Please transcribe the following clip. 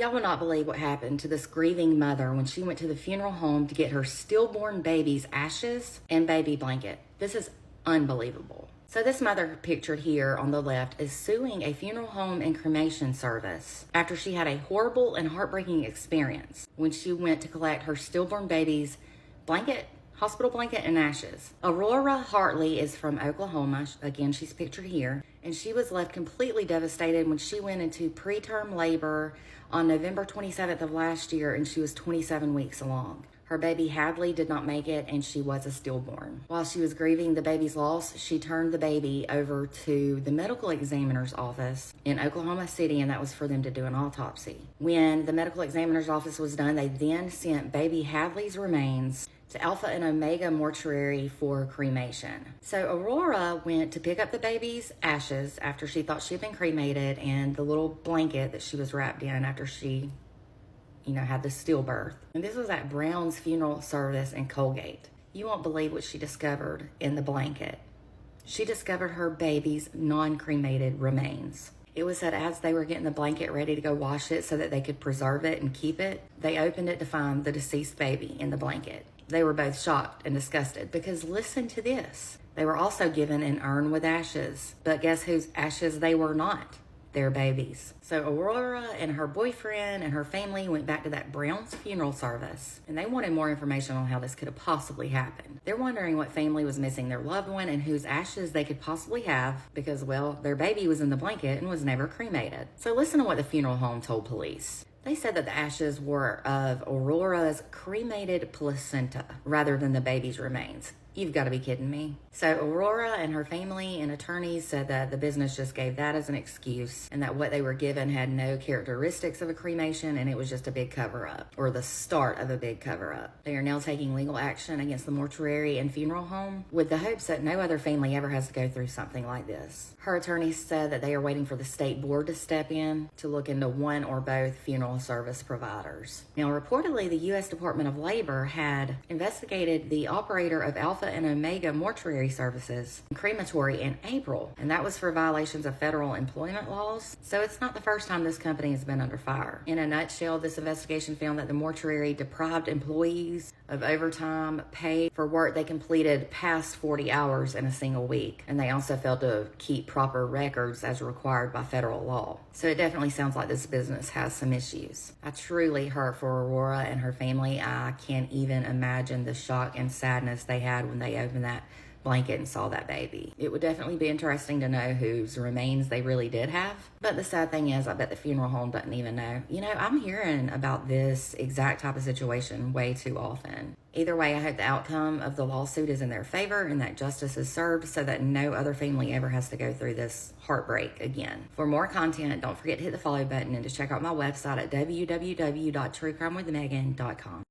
Y'all will not believe what happened to this grieving mother when she went to the funeral home to get her stillborn baby's ashes and baby blanket. This is unbelievable. So this mother pictured here on the left is suing a funeral home and cremation service after she had a horrible and heartbreaking experience when she went to collect her stillborn baby's blanket, hospital blanket, and ashes. Aurora Hartley is from Oklahoma. Again, she's pictured here. And she was left completely devastated when she went into preterm labor on November 27th of last year, and she was 27 weeks along. Her baby Hadley did not make it, and she was a stillborn. While she was grieving the baby's loss, she turned the baby over to the medical examiner's office in Oklahoma City, and that was for them to do an autopsy. When the medical examiner's office was done, they then sent baby Hadley's remains to Alpha and Omega Mortuary for cremation. So Aurora went to pick up the baby's ashes after she thought she had been cremated, and the little blanket that she was wrapped in after she had the stillbirth. And this was at Brown's funeral service in Colgate. You won't believe what she discovered in the blanket. She discovered her baby's non-cremated remains. It was that as they were getting the blanket ready to go wash it so that they could preserve it and keep it, they opened it to find the deceased baby in the blanket. They were both shocked and disgusted because listen to this. They were also given an urn with ashes, but guess whose ashes they were not? Their babies. So Aurora and her boyfriend and her family went back to that Brown's funeral service, and they wanted more information on how this could have possibly happened. They're wondering what family was missing their loved one and whose ashes they could possibly have because, well, their baby was in the blanket and was never cremated. So listen to what the funeral home told police. They said that the ashes were of Aurora's cremated placenta rather than the baby's remains. You've got to be kidding me. So Aurora and her family and attorneys said that the business just gave that as an excuse and that what they were given had no characteristics of a cremation and it was just a big cover-up, or the start of a big cover-up. They are now taking legal action against the mortuary and funeral home with the hopes that no other family ever has to go through something like this. Her attorneys said that they are waiting for the state board to step in to look into one or both funeral service providers. Now, reportedly, the U.S. Department of Labor had investigated the operator of Alpha and Omega Mortuary Services crematory in April, and that was for violations of federal employment laws. So it's not the first time this company has been under fire. In a nutshell, this investigation found that the mortuary deprived employees of overtime pay for work they completed past 40 hours in a single week, and they also failed to keep proper records as required by federal law. So it definitely sounds like this business has some issues. I truly hurt for Aurora and her family. I can't even imagine the shock and sadness they had when they opened that blanket and saw that baby. It would definitely be interesting to know whose remains they really did have. But the sad thing is, I bet the funeral home doesn't even know. I'm hearing about this exact type of situation way too often. Either way, I hope the outcome of the lawsuit is in their favor and that justice is served so that no other family ever has to go through this heartbreak again. For more content, don't forget to hit the follow button and to check out my website at www.truecrimewithmegan.com.